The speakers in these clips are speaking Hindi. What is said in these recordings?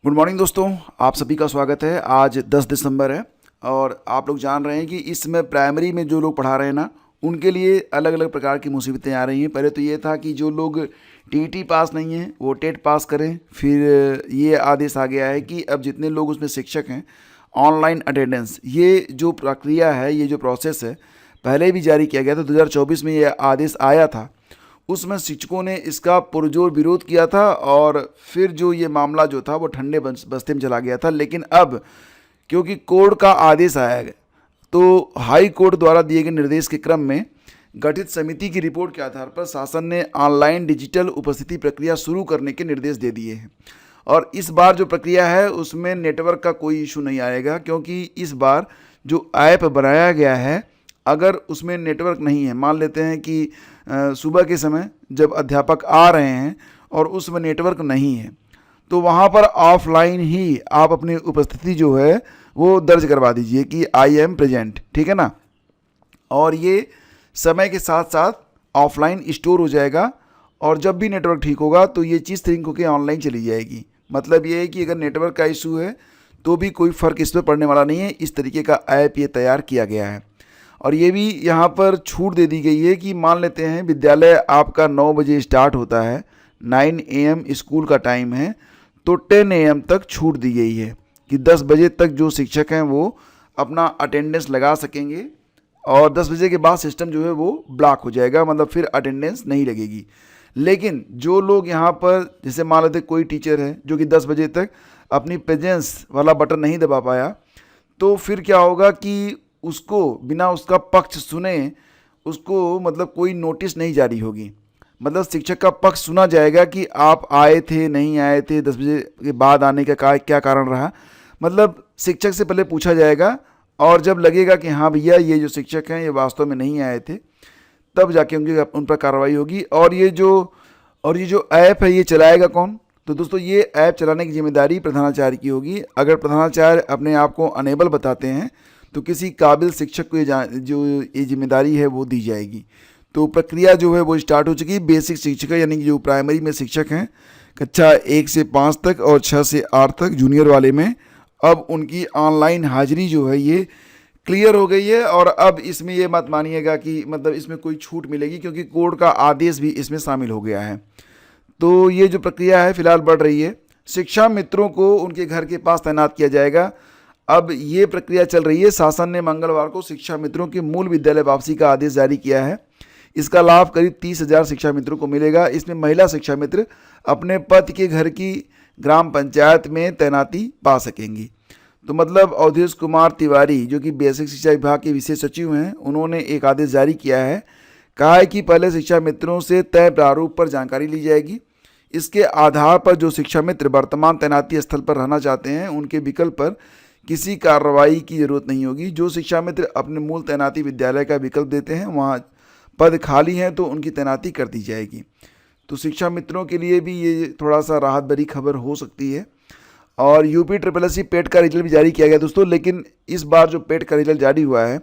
गुड मॉर्निंग दोस्तों, आप सभी का स्वागत है। आज 10 दिसंबर है और आप लोग जान रहे हैं कि इस समय प्राइमरी में जो लोग पढ़ा रहे हैं ना, उनके लिए अलग अलग प्रकार की मुसीबतें आ रही हैं। पहले तो ये था कि जो लोग टीईटी पास नहीं हैं वो टेट पास करें। फिर ये आदेश आ गया है कि अब जितने लोग उसमें शिक्षक हैं, ऑनलाइन अटेंडेंस, ये जो प्रक्रिया है, ये जो प्रोसेस है, पहले भी जारी किया गया था। 2024 में ये आदेश आया था। उसमें शिक्षकों ने इसका पुरजोर विरोध किया था और फिर जो ये मामला जो था वो ठंडे बस्ते में चला गया था। लेकिन अब क्योंकि कोर्ट का आदेश आया है, तो हाई कोर्ट द्वारा दिए गए निर्देश के क्रम में गठित समिति की रिपोर्ट के आधार पर शासन ने ऑनलाइन डिजिटल उपस्थिति प्रक्रिया शुरू करने के निर्देश दे दिए हैं। और इस बार जो प्रक्रिया है उसमें नेटवर्क का कोई इशू नहीं आएगा, क्योंकि इस बार जो ऐप बनाया गया है, अगर उसमें नेटवर्क नहीं है, मान लेते हैं कि सुबह के समय जब अध्यापक आ रहे हैं और उसमें नेटवर्क नहीं है, तो वहाँ पर ऑफलाइन ही आप अपनी उपस्थिति जो है वो दर्ज करवा दीजिए कि आई एम प्रेजेंट, ठीक है ना। और ये समय के साथ साथ ऑफलाइन स्टोर हो जाएगा और जब भी नेटवर्क ठीक होगा तो ये चीज़ सिंक होकर ऑनलाइन चली जाएगी। मतलब ये है कि अगर नेटवर्क का इशू है तो भी कोई फ़र्क इस पर पड़ने वाला नहीं है। इस तरीके का ऐप ये तैयार किया गया है। और ये भी यहाँ पर छूट दे दी गई है कि मान लेते हैं विद्यालय आपका 9 बजे स्टार्ट होता है, 9 AM स्कूल का टाइम है, तो 10 AM तक छूट दी गई है कि 10 बजे तक जो शिक्षक हैं वो अपना अटेंडेंस लगा सकेंगे और 10 बजे के बाद सिस्टम जो है वो ब्लॉक हो जाएगा, मतलब फिर अटेंडेंस नहीं लगेगी। लेकिन जो लोग यहाँ पर, जैसे मान लेते कोई टीचर है जो कि 10 बजे तक अपनी प्रेजेंस वाला बटन नहीं दबा पाया, तो फिर क्या होगा कि उसको बिना उसका पक्ष सुने उसको मतलब कोई नोटिस नहीं जारी होगी। मतलब शिक्षक का पक्ष सुना जाएगा कि आप आए थे, नहीं आए थे, 10 बजे के बाद आने का क्या कारण रहा। मतलब शिक्षक से पहले पूछा जाएगा और जब लगेगा कि हाँ भैया ये जो शिक्षक हैं ये वास्तव में नहीं आए थे, तब जाके उन पर कार्रवाई होगी। और ये जो ऐप है ये चलाएगा कौन? तो दोस्तों ये ऐप चलाने की जिम्मेदारी प्रधानाचार्य की होगी। अगर प्रधानाचार्य अपने आप को अनेबल बताते हैं तो किसी काबिल शिक्षक को जो ये जिम्मेदारी है वो दी जाएगी। तो प्रक्रिया जो है वो स्टार्ट हो चुकी है। बेसिक शिक्षक यानी कि जो प्राइमरी में शिक्षक हैं, कक्षा 1 से 5 तक और 6 से 8 तक जूनियर वाले में, अब उनकी ऑनलाइन हाजिरी जो है ये क्लियर हो गई है। और अब इसमें ये मत मानिएगा कि मतलब इसमें कोई छूट मिलेगी, क्योंकि कोर्ट का आदेश भी इसमें शामिल हो गया है। तो ये जो प्रक्रिया है फिलहाल बढ़ रही है। शिक्षा मित्रों को उनके घर के पास तैनात किया जाएगा। अब ये प्रक्रिया चल रही है। शासन ने मंगलवार को शिक्षा मित्रों के मूल विद्यालय वापसी का आदेश जारी किया है। इसका लाभ करीब 30,000 शिक्षा मित्रों को मिलेगा। इसमें महिला शिक्षा मित्र अपने पति के घर की ग्राम पंचायत में तैनाती पा सकेंगी। तो मतलब अवधेश कुमार तिवारी जो कि बेसिक शिक्षा विभाग के विशेष सचिव हैं, उन्होंने एक आदेश जारी किया है। कहा है कि पहले शिक्षा मित्रों से तय प्रारूप पर जानकारी ली जाएगी। इसके आधार पर जो शिक्षा मित्र वर्तमान तैनाती स्थल पर रहना चाहते हैं उनके विकल्प पर किसी कार्रवाई की जरूरत नहीं होगी। जो शिक्षा मित्र अपने मूल तैनाती विद्यालय का विकल्प देते हैं, वहाँ पद खाली हैं तो उनकी तैनाती कर दी जाएगी। तो शिक्षा मित्रों के लिए भी ये थोड़ा सा राहत भरी खबर हो सकती है। और UPSSC पेट का रिजल्ट भी जारी किया गया दोस्तों, लेकिन इस बार जो पेट का रिजल्ट जारी हुआ है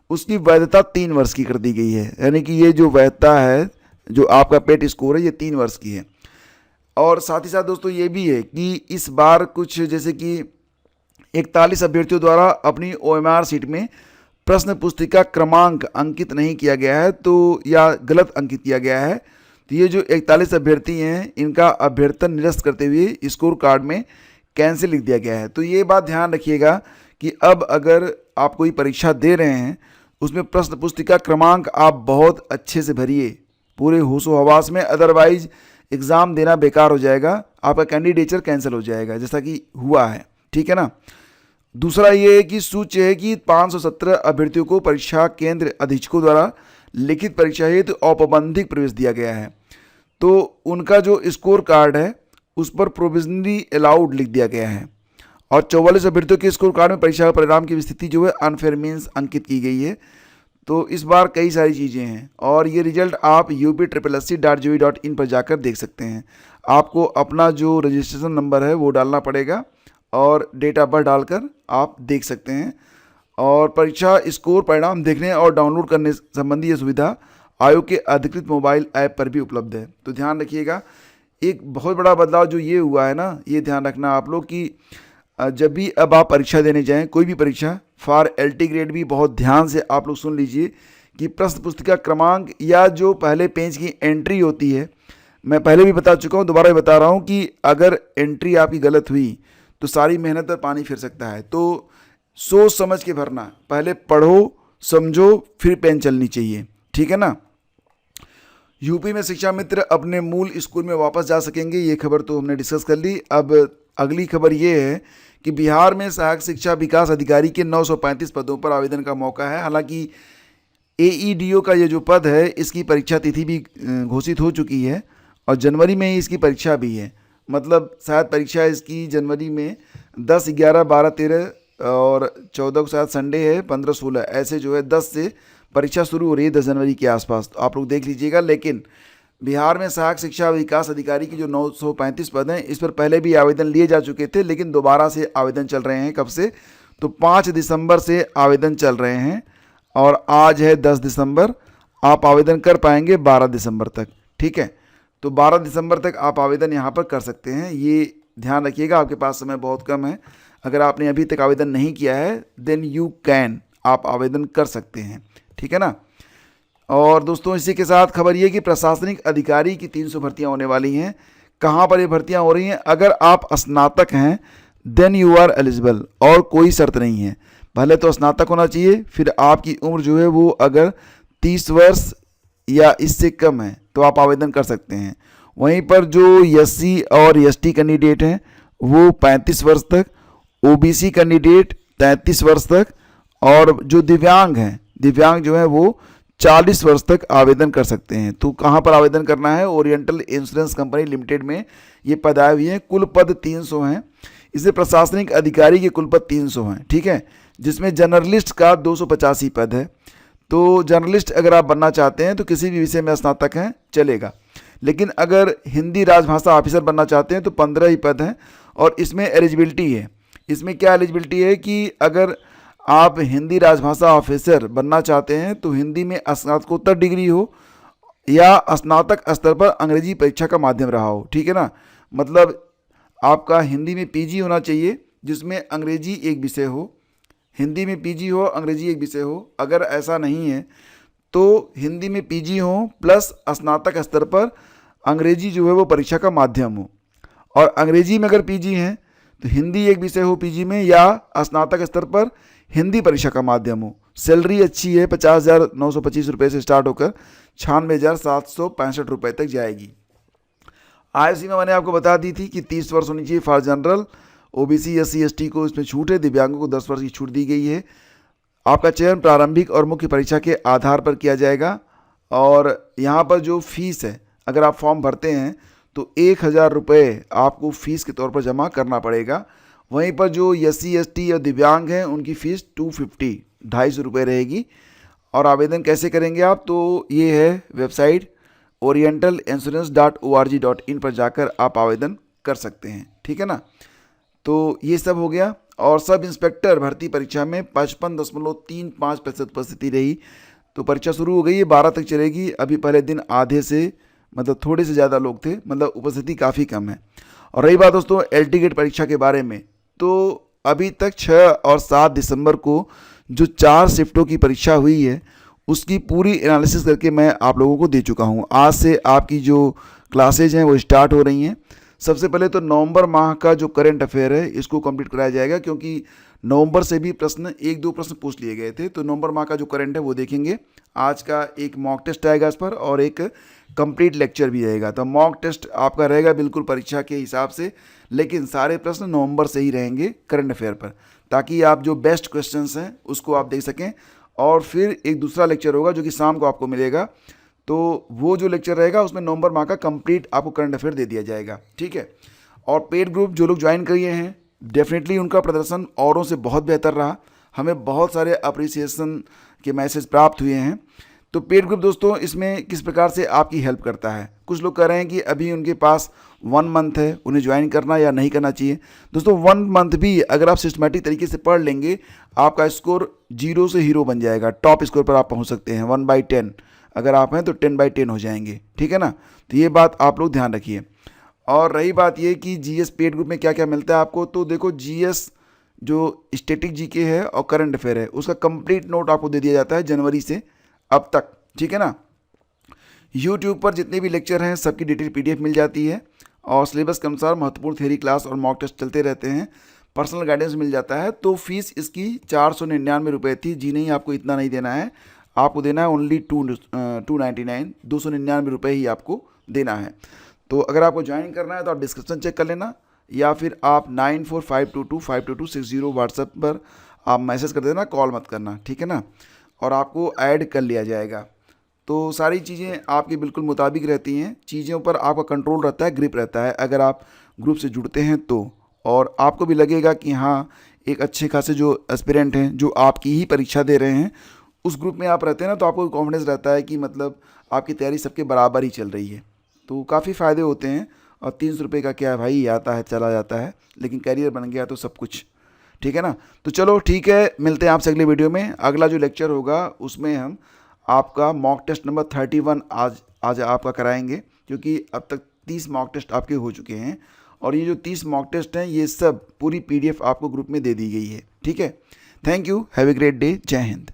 उसकी वैधता 3 वर्ष की कर दी गई है। यानी कि ये जो वैधता है, जो आपका पेट स्कोर है, ये 3 वर्ष की है। और साथ ही साथ दोस्तों ये भी है कि इस बार कुछ जैसे कि 41 अभ्यर्थियों द्वारा अपनी OMR सीट में प्रश्न पुस्तिका क्रमांक अंकित नहीं किया गया है, तो या गलत अंकित किया गया है, तो ये जो 41 अभ्यर्थी हैं इनका अभ्यर्थन निरस्त करते हुए स्कोर कार्ड में कैंसिल लिख दिया गया है। तो ये बात ध्यान रखिएगा कि अब अगर आप कोई परीक्षा दे रहे हैं उसमें प्रश्न पुस्तिका क्रमांक आप बहुत अच्छे से भरिए, पूरे होशो हवास में, अदरवाइज एग्ज़ाम देना बेकार हो जाएगा, आपका कैंडिडेचर कैंसिल हो जाएगा, जैसा कि हुआ है, ठीक है ना। दूसरा ये है कि सूच्य है कि 517 अभ्यर्थियों को परीक्षा केंद्र अधीक्षकों द्वारा लिखित परीक्षा हेतु औपबंधिक प्रवेश दिया गया है। तो उनका जो स्कोर कार्ड है उस पर प्रोविजनली अलाउड लिख दिया गया है। और 44 अभ्यर्थियों के स्कोर कार्ड में परीक्षा का परिणाम की स्थिति जो है अनफेयर मीन्स अंकित की गई है। तो इस बार कई सारी चीज़ें हैं और ये रिजल्ट आप upsssc.gov.in पर जाकर देख सकते हैं। आपको अपना जो रजिस्ट्रेशन नंबर है वो डालना पड़ेगा और डेट ऑफ बर्थ डालकर आप देख सकते हैं। और परीक्षा स्कोर परिणाम देखने और डाउनलोड करने संबंधी ये सुविधा आयोग के अधिकृत मोबाइल ऐप पर भी उपलब्ध है। तो ध्यान रखिएगा, एक बहुत बड़ा बदलाव जो ये हुआ है ना, ये ध्यान रखना आप लोग कि जब भी अब आप परीक्षा देने जाएं, कोई भी परीक्षा फॉर LT ग्रेड भी बहुत ध्यान से आप लोग सुन लीजिए कि प्रश्न पुस्तिका क्रमांक या जो पहले पेज की एंट्री होती है, मैं पहले भी बता चुका हूँ, दोबारा भी बता रहा हूँ कि अगर एंट्री आपकी गलत हुई तो सारी मेहनत पर पानी फिर सकता है। तो सोच समझ के भरना, पहले पढ़ो समझो फिर पेन चलनी चाहिए, ठीक है ना। यूपी में शिक्षा मित्र अपने मूल स्कूल में वापस जा सकेंगे, ये खबर तो हमने डिस्कस कर ली। अब अगली खबर ये है कि बिहार में सहायक शिक्षा विकास अधिकारी के 935 पदों पर आवेदन का मौका है। हालांकि AEDO का ये जो पद है, इसकी परीक्षा तिथि भी घोषित हो चुकी है और जनवरी में ही इसकी परीक्षा भी है। मतलब शायद परीक्षा इसकी जनवरी में 10, 11, 12, 13 और 14 को शायद संडे है, 15, 16 ऐसे जो है 10 से परीक्षा शुरू हो रही है, 10 जनवरी के आसपास। तो आप लोग देख लीजिएगा। लेकिन बिहार में सहायक शिक्षा विकास अधिकारी की जो 935 पद हैं, इस पर पहले भी आवेदन लिए जा चुके थे, लेकिन दोबारा से आवेदन चल रहे हैं। कब से? तो 5 दिसंबर से आवेदन चल रहे हैं और आज है 10 दिसंबर। आप आवेदन कर पाएंगे 12 दिसंबर तक, ठीक है। तो 12 दिसंबर तक आप आवेदन यहाँ पर कर सकते हैं, ये ध्यान रखिएगा। आपके पास समय बहुत कम है। अगर आपने अभी तक आवेदन नहीं किया है देन यू कैन, आप आवेदन कर सकते हैं, ठीक है ना। और दोस्तों इसी के साथ खबर ये कि प्रशासनिक अधिकारी की 300 भर्तियां होने वाली हैं। कहाँ पर ये भर्तियां हो रही हैं? अगर आप स्नातक हैं देन यू आर एलिजिबल, और कोई शर्त नहीं है। पहले तो स्नातक होना चाहिए, फिर आपकी उम्र जो है वो अगर 30 वर्ष या इससे कम है तो आप आवेदन कर सकते हैं। वहीं पर जो SC और ST कैंडिडेट हैं वो 35 वर्ष तक, OBC कैंडिडेट 33 वर्ष तक, और जो दिव्यांग हैं, दिव्यांग जो है वो 40 वर्ष तक आवेदन कर सकते हैं। तो कहाँ पर आवेदन करना है? ओरिएंटल इंश्योरेंस कंपनी लिमिटेड में ये पद आए हुए हैं। कुल पद 300 हैं। इसे प्रशासनिक अधिकारी के कुल पद 300 हैं, ठीक है, जिसमें जर्नलिस्ट का 285 पद है। तो जर्नलिस्ट अगर आप बनना चाहते हैं तो किसी भी विषय में स्नातक हैं चलेगा। लेकिन अगर हिंदी राजभाषा ऑफिसर बनना चाहते हैं तो 15 ही पद हैं और इसमें एलिजिबिलिटी है। इसमें क्या एलिजिबिलिटी है कि अगर आप हिंदी राजभाषा ऑफिसर बनना चाहते हैं तो हिंदी में स्नातकोत्तर डिग्री हो या स्नातक स्तर पर अंग्रेजी परीक्षा का माध्यम रहा हो, ठीक है ना। मतलब आपका हिंदी में PG होना चाहिए जिसमें अंग्रेजी एक विषय हो, हिंदी में PG हो, अंग्रेजी एक विषय हो। अगर ऐसा नहीं है तो हिंदी में PG हो प्लस स्नातक स्तर पर अंग्रेजी जो है वो परीक्षा का माध्यम हो। और अंग्रेजी में अगर PG हैं तो हिंदी एक विषय हो PG में या स्नातक स्तर पर हिंदी परीक्षा का माध्यम हो। सैलरी अच्छी है, 50,925 रुपये से स्टार्ट होकर 96,765 रुपये तक जाएगी। आयु सीमा मैंने आपको बता दी थी कि 30 वर्ष होनी चाहिए for general. OBC SC ST को इसमें छूट है, दिव्यांगों को 10 वर्ष की छूट दी गई है। आपका चयन प्रारंभिक और मुख्य परीक्षा के आधार पर किया जाएगा। और यहाँ पर जो फीस है, अगर आप फॉर्म भरते हैं तो 1,000 रुपये आपको फ़ीस के तौर पर जमा करना पड़ेगा। वहीं पर जो SC ST और दिव्यांग हैं उनकी फ़ीस 250, 250 रुपये रहेगी। और आवेदन कैसे करेंगे आप? तो ये है वेबसाइट orientalinsurance.org.in पर जाकर आप आवेदन कर सकते हैं, ठीक है ना। तो ये सब हो गया। और सब इंस्पेक्टर भर्ती परीक्षा में 55.35% उपस्थिति रही। तो परीक्षा शुरू हो गई है, 12 तक चलेगी। अभी पहले दिन आधे से मतलब थोड़े से ज़्यादा लोग थे, मतलब उपस्थिति काफ़ी कम है। और रही बात दोस्तों LT ग्रेड परीक्षा के बारे में, तो अभी तक 6 और 7 दिसंबर को जो 4 शिफ्टों की परीक्षा हुई है उसकी पूरी एनालिसिस करके मैं आप लोगों को दे चुका हूँ। आज से आपकी जो क्लासेज हैं वो स्टार्ट हो रही हैं। सबसे पहले तो नवंबर माह का जो करंट अफेयर है इसको कंप्लीट कराया जाएगा, क्योंकि नवंबर से भी प्रश्न 1-2 प्रश्न पूछ लिए गए थे। तो नवंबर माह का जो करंट है वो देखेंगे। आज का एक मॉक टेस्ट आएगा इस पर और एक कंप्लीट लेक्चर भी रहेगा। तो मॉक टेस्ट आपका रहेगा बिल्कुल परीक्षा के हिसाब से, लेकिन सारे प्रश्न नवंबर से ही रहेंगे करंट अफेयर पर, ताकि आप जो बेस्ट क्वेश्चंस हैं उसको आप देख सकें। और फिर एक दूसरा लेक्चर होगा जो कि शाम को आपको मिलेगा। तो वो जो लेक्चर रहेगा उसमें नवंबर माह का कंप्लीट आपको करंट अफेयर दे दिया जाएगा, ठीक है। और पेड ग्रुप जो लोग ज्वाइन किए हैं डेफिनेटली उनका प्रदर्शन औरों से बहुत बेहतर रहा। हमें बहुत सारे अप्रिसिएशन के मैसेज प्राप्त हुए हैं। तो पेड ग्रुप दोस्तों इसमें किस प्रकार से आपकी हेल्प करता है? कुछ लोग कह रहे हैं कि अभी उनके पास 1 मंथ है, उन्हें ज्वाइन करना या नहीं करना चाहिए। दोस्तों 1 मंथ भी अगर आप सिस्टमेटिक तरीके से पढ़ लेंगे आपका स्कोर 0 से हीरो बन जाएगा। टॉप स्कोर पर आप पहुंच सकते हैं। 1/10 अगर आप हैं तो 10/10 हो जाएंगे, ठीक है ना। तो ये बात आप लोग ध्यान रखिए। और रही बात ये कि जीएस पेड ग्रुप में क्या क्या मिलता है आपको, तो देखो जीएस जो स्टैटिक जीके है और करंट अफेयर है उसका कंप्लीट नोट आपको दे दिया जाता है जनवरी से अब तक, ठीक है ना। यूट्यूब पर जितने भी लेक्चर हैं सबकी डिटेल पीडीएफ मिल जाती है और सिलेबस के अनुसार महत्वपूर्ण थ्योरी क्लास और मॉक टेस्ट चलते रहते हैं, पर्सनल गाइडेंस मिल जाता है। तो फीस इसकी 499 रुपये थी। जी नहीं, आपको इतना नहीं देना है, आपको देना है ओनली 299, 299 रुपये ही आपको देना है। तो अगर आपको ज्वाइन करना है तो आप डिस्क्रिप्शन चेक कर लेना या फिर आप 9452252260 व्हाट्सएप पर आप मैसेज कर देना, कॉल मत करना, ठीक है ना, और आपको ऐड कर लिया जाएगा। तो सारी चीज़ें आपके बिल्कुल मुताबिक रहती हैं, चीज़ों पर आपका कंट्रोल रहता है, ग्रिप रहता है अगर आप ग्रुप से जुड़ते हैं तो। और आपको भी लगेगा कि हाँ, एक अच्छे खासे जो एस्पिरेंट हैं जो आपकी ही परीक्षा दे रहे हैं उस ग्रुप में आप रहते हैं ना, तो आपको कॉन्फिडेंस रहता है कि मतलब आपकी तैयारी सबके बराबर ही चल रही है। तो काफ़ी फ़ायदे होते हैं। और 300 रुपये का क्या है भाई, आता है चला जाता है, लेकिन कैरियर बन गया तो सब कुछ, ठीक है ना। तो चलो ठीक है, मिलते हैं आपसे अगले वीडियो में। अगला जो लेक्चर होगा उसमें हम आपका मॉक टेस्ट नंबर 31 आज आपका कराएंगे, क्योंकि अब तक 30 मॉक टेस्ट आपके हो चुके हैं और ये जो 30 मॉक टेस्ट हैं ये सब पूरी पीडीएफ आपको ग्रुप में दे दी गई है, ठीक है। Thank you, have a great day, जय हिंद।